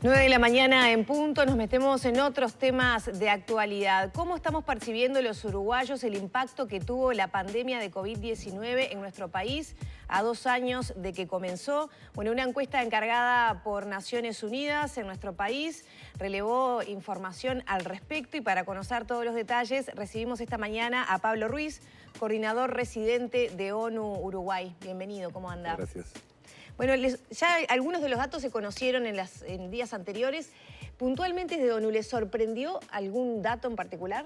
9 de la mañana en punto, nos metemos en otros temas de actualidad. ¿Cómo estamos percibiendo los uruguayos el impacto que tuvo la pandemia de COVID-19 en nuestro país a 2 años de que comenzó? Bueno, una encuesta encargada por Naciones Unidas en nuestro país relevó información al respecto y para conocer todos los detalles recibimos esta mañana a Pablo Ruiz, coordinador residente de ONU Uruguay. Bienvenido, ¿cómo anda? Gracias. Bueno, ya algunos de los datos se conocieron en días anteriores. Puntualmente desde ONU, ¿les sorprendió algún dato en particular?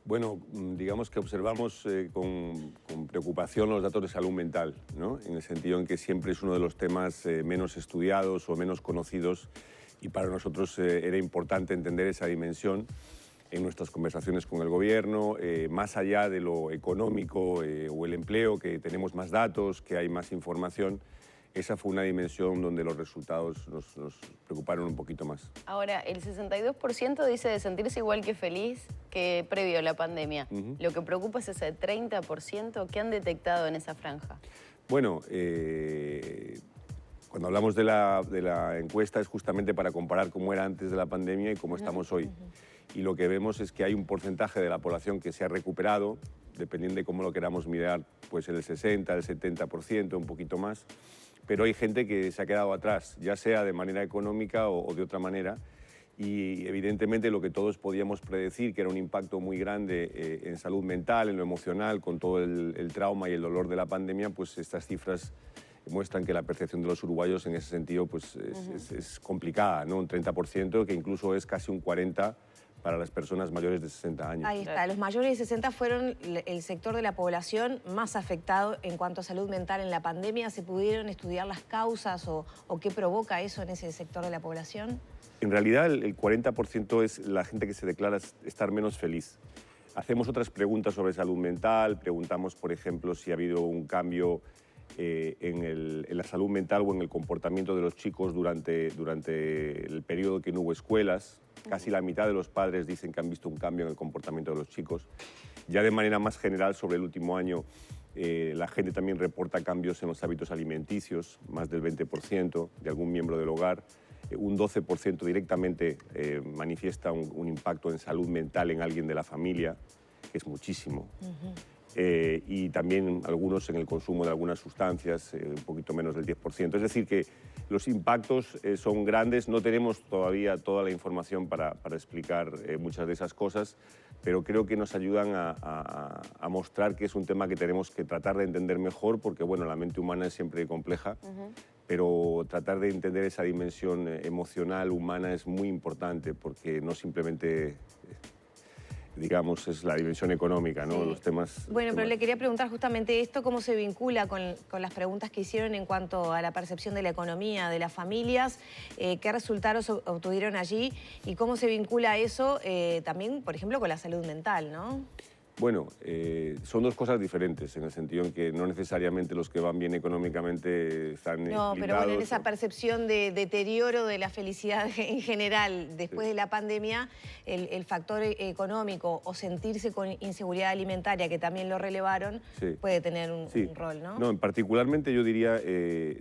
Bueno, digamos que observamos con preocupación los datos de salud mental, ¿no? En el sentido en que siempre es uno de los temas menos estudiados o menos conocidos y para nosotros era importante entender esa dimensión en nuestras conversaciones con el gobierno, más allá de lo económico o el empleo, que tenemos más datos, que hay más información. Esa fue una dimensión donde los resultados nos preocuparon un poquito más. Ahora, el 62% dice de sentirse igual que feliz que previo a la pandemia. Lo que preocupa es ese 30% que han detectado en esa franja. Bueno, cuando hablamos de la encuesta es justamente para comparar cómo era antes de la pandemia y cómo estamos hoy. Y lo que vemos es que hay un porcentaje de la población que se ha recuperado, dependiendo de cómo lo queramos mirar, pues el 60, el 70%, un poquito más. Pero hay gente que se ha quedado atrás, ya sea de manera económica o de otra manera. Y evidentemente lo que todos podíamos predecir, que era un impacto muy grande en salud mental, en lo emocional, con todo el trauma y el dolor de la pandemia, pues estas cifras muestran que la percepción de los uruguayos en ese sentido pues, es complicada, ¿no? Un 30%, que incluso es casi un 40% para las personas mayores de 60 años. Ahí está, los mayores de 60 fueron el sector de la población más afectado en cuanto a salud mental en la pandemia. ¿Se pudieron estudiar las causas o qué provoca eso en ese sector de la población? En realidad el 40% es la gente que se declara estar menos feliz. Hacemos otras preguntas sobre salud mental, preguntamos, por ejemplo, si ha habido un cambio en la salud mental o en el comportamiento de los chicos durante el periodo que no hubo escuelas. Casi la mitad de los padres dicen que han visto un cambio en el comportamiento de los chicos. Ya de manera más general, sobre el último año, la gente también reporta cambios en los hábitos alimenticios, más del 20% de algún miembro del hogar. Un 12% directamente manifiesta un impacto en salud mental en alguien de la familia, que es muchísimo. Y también algunos en el consumo de algunas sustancias, un poquito menos del 10%. Es decir, que los impactos son grandes, no tenemos todavía toda la información para explicar muchas de esas cosas, pero creo que nos ayudan a mostrar que es un tema que tenemos que tratar de entender mejor, porque bueno, la mente humana es siempre compleja, pero tratar de entender esa dimensión emocional, humana, es muy importante, porque no simplemente digamos, es la dimensión económica, ¿no? Sí. Los temas... Bueno, pero le quería preguntar justamente esto, ¿cómo se vincula con las preguntas que hicieron en cuanto a la percepción de la economía, de las familias? ¿Qué resultados obtuvieron allí? ¿Y cómo se vincula eso también, por ejemplo, con la salud mental, no? Bueno, son dos cosas diferentes, en el sentido en que no necesariamente los que van bien económicamente están No, pero bueno, en esa percepción de deterioro de la felicidad en general, después de la pandemia, el factor económico o sentirse con inseguridad alimentaria, que también lo relevaron, puede tener un rol, ¿no? No, particularmente yo diría,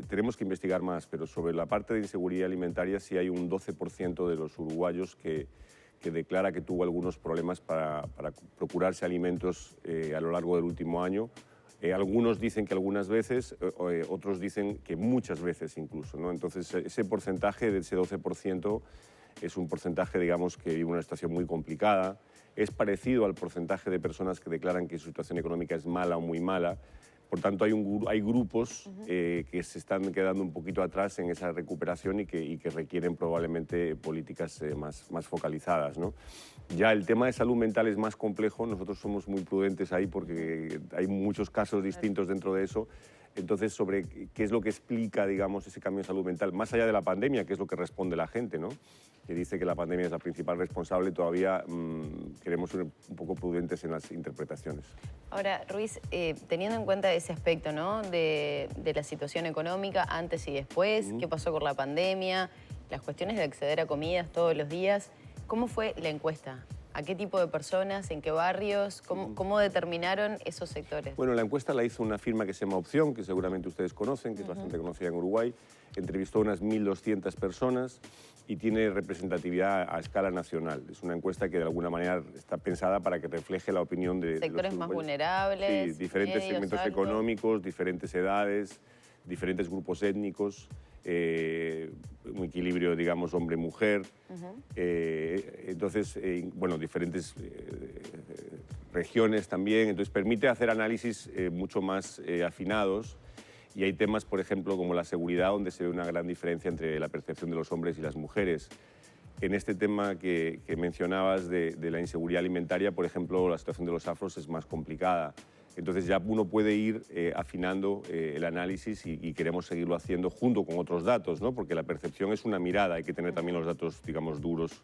tenemos que investigar más, pero sobre la parte de inseguridad alimentaria sí hay un 12% de los uruguayos que declara que tuvo algunos problemas para procurarse alimentos a lo largo del último año. Algunos dicen que algunas veces, otros dicen que muchas veces incluso, ¿no? Entonces, ese porcentaje de ese 12% es un porcentaje, digamos, que vive una situación muy complicada. Es parecido al porcentaje de personas que declaran que su situación económica es mala o muy mala. Por tanto, hay grupos que se están quedando un poquito atrás en esa recuperación y que requieren probablemente políticas más focalizadas, ¿no? Ya el tema de salud mental es más complejo, nosotros somos muy prudentes ahí porque hay muchos casos distintos dentro de eso. Entonces, sobre qué es lo que explica, digamos, ese cambio de salud mental, más allá de la pandemia, qué es lo que responde la gente, ¿no? Que dice que la pandemia es la principal responsable, todavía queremos ser un poco prudentes en las interpretaciones. Ahora, Ruiz, teniendo en cuenta ese aspecto, ¿no? de la situación económica antes y después, qué pasó con la pandemia, las cuestiones de acceder a comidas todos los días, ¿cómo fue la encuesta? ¿A qué tipo de personas? ¿En qué barrios? ¿Cómo determinaron esos sectores? Bueno, la encuesta la hizo una firma que se llama Opción, que seguramente ustedes conocen, que es bastante conocida en Uruguay. Entrevistó a unas 1.200 personas y tiene representatividad a escala nacional. Es una encuesta que de alguna manera está pensada para que refleje la opinión de sectores los más vulnerables, sí, diferentes medios, segmentos altos, económicos, diferentes edades, diferentes grupos étnicos, un equilibrio, digamos, hombre-mujer. Entonces, bueno, diferentes regiones también. Entonces, permite hacer análisis mucho más afinados. Y hay temas, por ejemplo, como la seguridad, donde se ve una gran diferencia entre la percepción de los hombres y las mujeres. En este tema que mencionabas de la inseguridad alimentaria, por ejemplo, la situación de los afros es más complicada. Entonces ya uno puede ir afinando el análisis y queremos seguirlo haciendo junto con otros datos, ¿no? Porque la percepción es una mirada, hay que tener también los datos, digamos, duros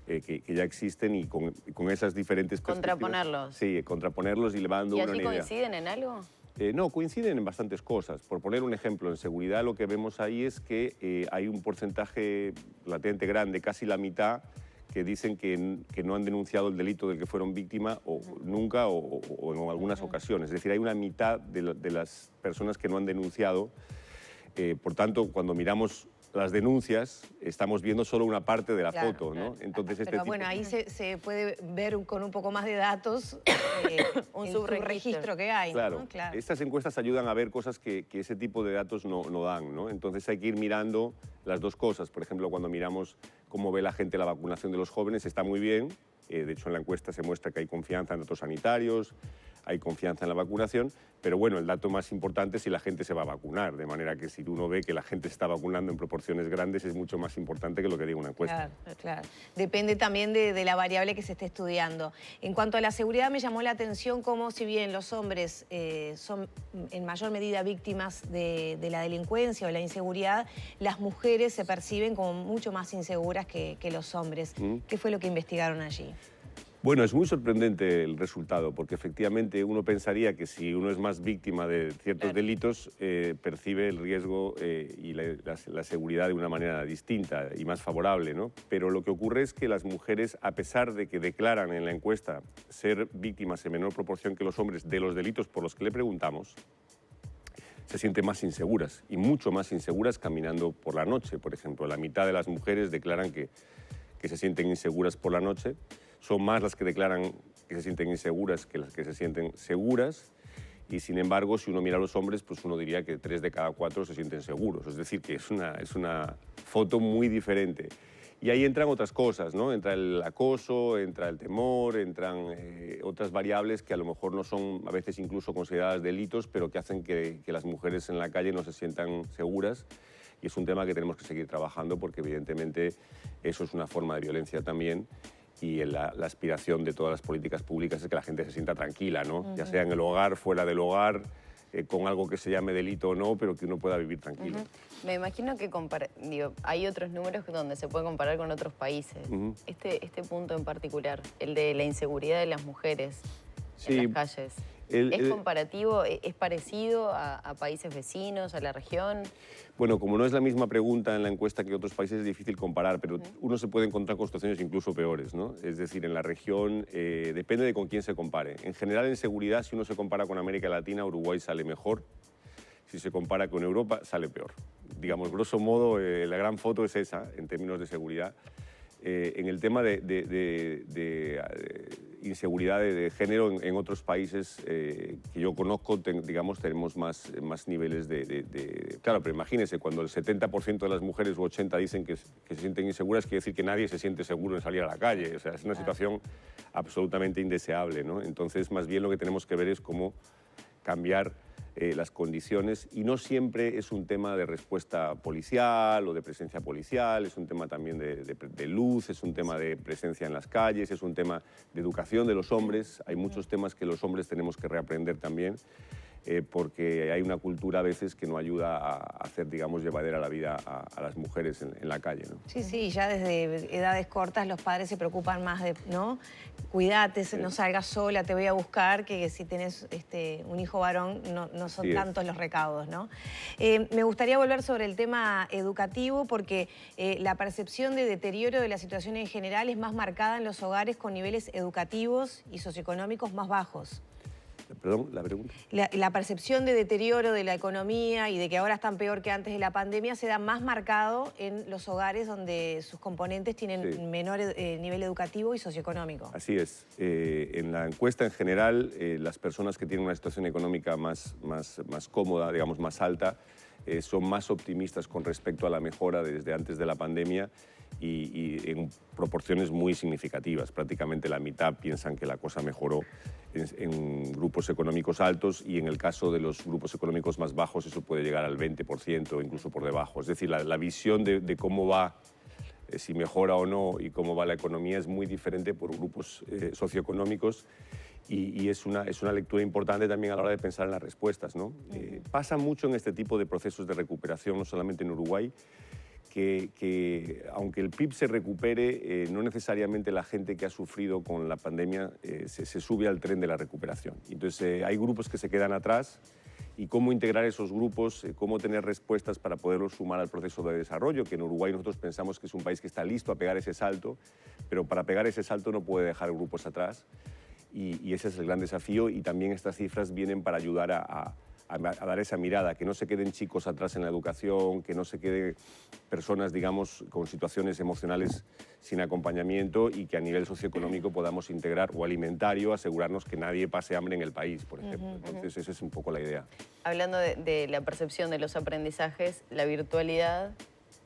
que ya existen y con esas diferentes perspectivas. Contraponerlos. Sí, contraponerlos y le van dando una idea. ¿Y así coinciden en algo? No, coinciden en bastantes cosas. Por poner un ejemplo, en seguridad lo que vemos ahí es que hay un porcentaje latente grande, casi la mitad, que dicen que no han denunciado el delito del que fueron víctima o nunca o en algunas ocasiones. Es decir, hay una mitad de las personas que no han denunciado. Por tanto, cuando miramos las denuncias, estamos viendo solo una parte de la foto, ¿no? Entonces, pero bueno, ahí se puede ver con un poco más de datos un el subregistro que hay. Claro. ¿no? Claro. Estas encuestas ayudan a ver cosas que ese tipo de datos no dan, ¿no? Entonces hay que ir mirando las dos cosas. Por ejemplo, cuando miramos cómo ve la gente la vacunación de los jóvenes, está muy bien. De hecho, en la encuesta se muestra que hay confianza en datos sanitarios, hay confianza en la vacunación, pero bueno, el dato más importante es si la gente se va a vacunar, de manera que si uno ve que la gente se está vacunando en proporciones grandes es mucho más importante que lo que diga una encuesta. Claro, claro. Depende también de la variable que se esté estudiando. En cuanto a la seguridad, me llamó la atención cómo, si bien los hombres son en mayor medida víctimas de la delincuencia o la inseguridad, las mujeres se perciben como mucho más inseguras que los hombres. ¿Qué fue lo que investigaron allí? Bueno, es muy sorprendente el resultado, porque efectivamente uno pensaría que si uno es más víctima de ciertos delitos, percibe el riesgo y la seguridad de una manera distinta y más favorable, ¿no? Pero lo que ocurre es que las mujeres, a pesar de que declaran en la encuesta ser víctimas en menor proporción que los hombres de los delitos por los que le preguntamos, se sienten más inseguras y mucho más inseguras caminando por la noche. Por ejemplo, la mitad de las mujeres declaran que se sienten inseguras por la noche. Son más las que declaran que se sienten inseguras que las que se sienten seguras. Y sin embargo, si uno mira a los hombres, pues uno diría que 3 de cada 4 se sienten seguros. Es decir, que es una foto muy diferente. Y ahí entran otras cosas, ¿no? Entra el acoso, entra el temor, entran otras variables que a lo mejor no son a veces incluso consideradas delitos, pero que hacen que las mujeres en la calle no se sientan seguras. Y es un tema que tenemos que seguir trabajando porque evidentemente eso es una forma de violencia también. Y la aspiración de todas las políticas públicas es que la gente se sienta tranquila, ¿no? Ya sea en el hogar, fuera del hogar, con algo que se llame delito o no, pero que uno pueda vivir tranquilo. Me imagino que hay otros números donde se puede comparar con otros países. Este punto en particular, el de la inseguridad de las mujeres en las calles, ¿es comparativo? ¿Es parecido a países vecinos, a la región? Bueno, como no es la misma pregunta en la encuesta que otros países, es difícil comparar, pero uno se puede encontrar con situaciones incluso peores, ¿no? Es decir, en la región depende de con quién se compare. En general, en seguridad, si uno se compara con América Latina, Uruguay sale mejor. Si se compara con Europa, sale peor. Digamos, grosso modo, la gran foto es esa, en términos de seguridad. En el tema de inseguridad de género en otros países que yo conozco, digamos, tenemos más niveles de... Claro, pero imagínense, cuando el 70% de las mujeres u 80% dicen que se sienten inseguras, quiere decir que nadie se siente seguro en salir a la calle. O sea, es una situación absolutamente indeseable, ¿no? Entonces, más bien lo que tenemos que ver es cómo cambiar las condiciones, y no siempre es un tema de respuesta policial o de presencia policial, es un tema también de luz, es un tema de presencia en las calles, es un tema de educación de los hombres. Hay muchos temas que los hombres tenemos que reaprender también. porque hay una cultura a veces que no ayuda a hacer, digamos, llevadera la vida a las mujeres en la calle, ¿no? Sí, sí, ya desde edades cortas los padres se preocupan más de, ¿no? Cuídate, no salgas sola, te voy a buscar, que si tienes un hijo varón no son tantos los recaudos, ¿no? Me gustaría volver sobre el tema educativo porque la percepción de deterioro de la situación en general es más marcada en los hogares con niveles educativos y socioeconómicos más bajos. Perdón, la pregunta. La percepción de deterioro de la economía y de que ahora están peor que antes de la pandemia se da más marcado en los hogares donde sus componentes tienen menor nivel educativo y socioeconómico. Así es. En la encuesta en general, las personas que tienen una situación económica más cómoda, digamos más alta, son más optimistas con respecto a la mejora desde antes de la pandemia y en proporciones muy significativas. Prácticamente la mitad piensan que la cosa mejoró en grupos económicos altos y en el caso de los grupos económicos más bajos eso puede llegar al 20% o incluso por debajo. Es decir, la visión de cómo va, si mejora o no y cómo va la economía es muy diferente por grupos socioeconómicos y es una lectura importante también a la hora de pensar en las respuestas, ¿no? Pasa mucho en este tipo de procesos de recuperación, no solamente en Uruguay, que aunque el PIB se recupere, no necesariamente la gente que ha sufrido con la pandemia se sube al tren de la recuperación. Entonces hay grupos que se quedan atrás y cómo integrar esos grupos, cómo tener respuestas para poderlos sumar al proceso de desarrollo, que en Uruguay nosotros pensamos que es un país que está listo a pegar ese salto, pero para pegar ese salto no puede dejar grupos atrás y ese es el gran desafío y también estas cifras vienen para ayudar a dar esa mirada, que no se queden chicos atrás en la educación, que no se queden personas, digamos, con situaciones emocionales sin acompañamiento y que a nivel socioeconómico podamos integrar o alimentario, asegurarnos que nadie pase hambre en el país, por ejemplo. Entonces, esa es un poco la idea. Hablando de la percepción de los aprendizajes, la virtualidad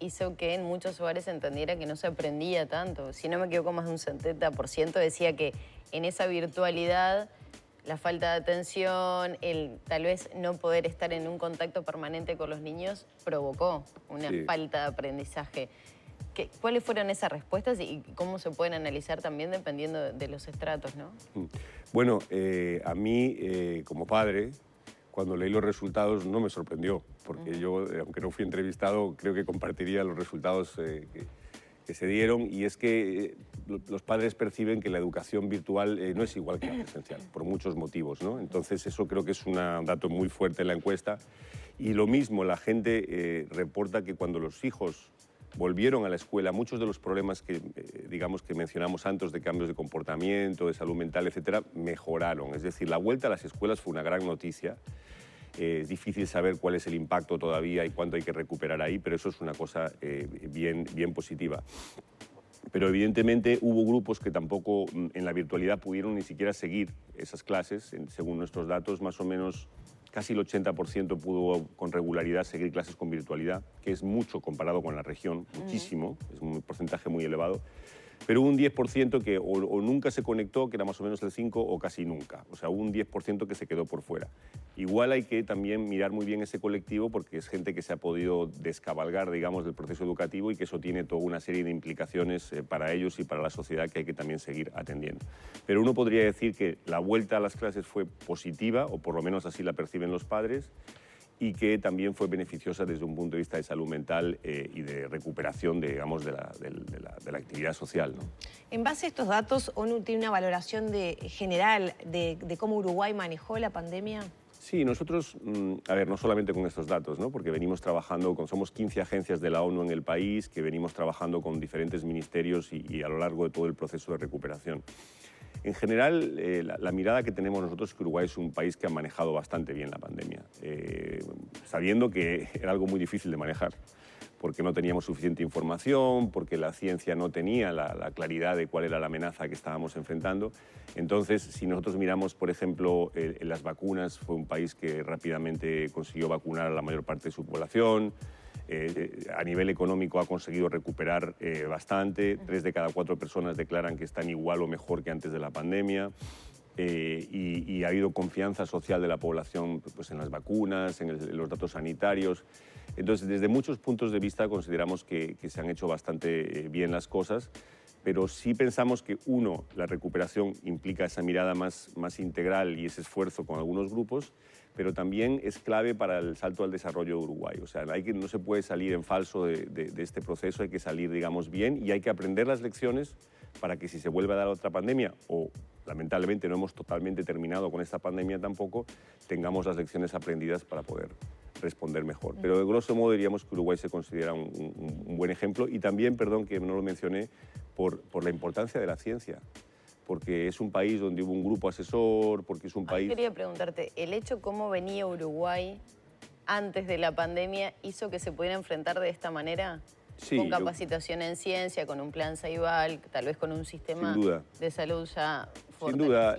hizo que en muchos hogares se entendiera que no se aprendía tanto. Si no me equivoco, más de un 70% decía que en esa virtualidad la falta de atención, el tal vez no poder estar en un contacto permanente con los niños provocó una falta de aprendizaje. ¿Cuáles fueron esas respuestas y cómo se pueden analizar también dependiendo de los estratos, ¿no? Bueno, a mí como padre, cuando leí los resultados no me sorprendió, porque yo, aunque no fui entrevistado, creo que compartiría los resultados que se dieron y es que los padres perciben que la educación virtual no es igual que la presencial, por muchos motivos, ¿no? Entonces eso creo que es un dato muy fuerte en la encuesta y lo mismo la gente reporta que cuando los hijos volvieron a la escuela, muchos de los problemas que, digamos, que mencionamos antes de cambios de comportamiento, de salud mental, etcétera, mejoraron. Es decir, la vuelta a las escuelas fue una gran noticia. Es difícil saber cuál es el impacto todavía y cuánto hay que recuperar ahí, pero eso es una cosa bien positiva. Pero evidentemente hubo grupos que tampoco en la virtualidad pudieron ni siquiera seguir esas clases. Según nuestros datos, más o menos casi el 80% pudo con regularidad seguir clases con virtualidad, que es mucho comparado con la región, muchísimo, es un porcentaje muy elevado. Pero hubo un 10% que o nunca se conectó, que era más o menos el 5%, o casi nunca. O sea, hubo un 10% que se quedó por fuera. Igual hay que también mirar muy bien ese colectivo porque es gente que se ha podido descabalgar, digamos, del proceso educativo y que eso tiene toda una serie de implicaciones para ellos y para la sociedad que hay que también seguir atendiendo. Pero uno podría decir que la vuelta a las clases fue positiva, o por lo menos así la perciben los padres, y que también fue beneficiosa desde un punto de vista de salud mental y de recuperación, digamos, de la actividad social, ¿no? En base a estos datos, ¿ONU tiene una valoración general de cómo Uruguay manejó la pandemia? Sí, nosotros, a ver, no solamente con estos datos, ¿no? Porque venimos trabajando somos 15 agencias de la ONU en el país, que venimos trabajando con diferentes ministerios y a lo largo de todo el proceso de recuperación. En general, la mirada que tenemos nosotros es que Uruguay es un país que ha manejado bastante bien la pandemia, sabiendo que era algo muy difícil de manejar, porque no teníamos suficiente información, porque la ciencia no tenía la claridad de cuál era la amenaza que estábamos enfrentando. Entonces, si nosotros miramos, por ejemplo, en las vacunas, fue un país que rápidamente consiguió vacunar a la mayor parte de su población. A nivel económico ha conseguido recuperar bastante. 3 de cada 4 personas declaran que están igual o mejor que antes de la pandemia. Y ha habido confianza social de la población pues, en las vacunas, en los datos sanitarios. Entonces, desde muchos puntos de vista consideramos que se han hecho bastante bien las cosas, Pero sí pensamos que, uno, la recuperación implica esa mirada más integral y ese esfuerzo con algunos grupos, pero también es clave para el salto al desarrollo de Uruguay. O sea, no se puede salir en falso de este proceso, hay que salir, digamos, bien, y hay que aprender las lecciones para que si se vuelve a dar otra pandemia, o lamentablemente no hemos totalmente terminado con esta pandemia tampoco, tengamos las lecciones aprendidas para poder responder mejor. Pero de grosso modo diríamos que Uruguay se considera un buen ejemplo, y también, perdón que no lo mencioné, por la importancia de la ciencia, porque es un país donde hubo un grupo asesor, porque es un país... Quería preguntarte, ¿el hecho cómo venía Uruguay antes de la pandemia hizo que se pudiera enfrentar de esta manera? Sí, con capacitación en ciencia, con un plan Ceibal, tal vez con un sistema de salud ya fortalecido. Sin duda,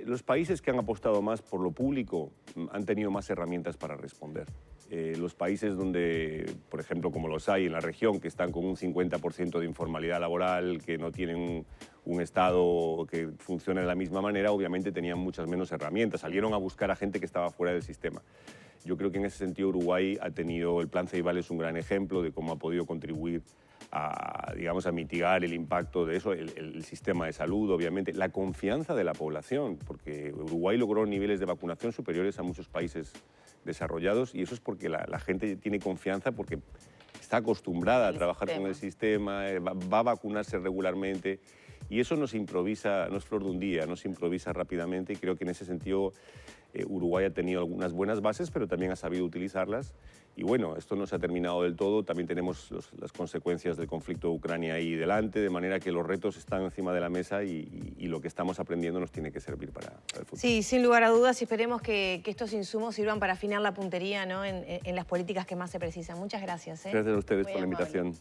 los países que han apostado más por lo público han tenido más herramientas para responder. Los países donde, por ejemplo, como los hay en la región, que están con un 50% de informalidad laboral, que no tienen un Estado que funcione de la misma manera, obviamente tenían muchas menos herramientas. Salieron a buscar a gente que estaba fuera del sistema. Yo creo que en ese sentido Uruguay ha tenido, el plan Ceibal es un gran ejemplo de cómo ha podido contribuir a, digamos, a mitigar el impacto de eso, el sistema de salud, obviamente, la confianza de la población, porque Uruguay logró niveles de vacunación superiores a muchos países desarrollados, y eso es porque la gente tiene confianza, porque está acostumbrada a trabajar con el sistema, va a vacunarse regularmente, y eso no se improvisa, no es flor de un día, no se improvisa rápidamente, y creo que en ese sentido Uruguay ha tenido algunas buenas bases, pero también ha sabido utilizarlas. Y bueno, esto no se ha terminado del todo, también tenemos las consecuencias del conflicto de Ucrania ahí delante, de manera que los retos están encima de la mesa, y lo que estamos aprendiendo nos tiene que servir para el futuro. Sí, sin lugar a dudas, y esperemos que estos insumos sirvan para afinar la puntería, ¿no?, en las políticas que más se precisan. Muchas gracias. Gracias a ustedes por la invitación.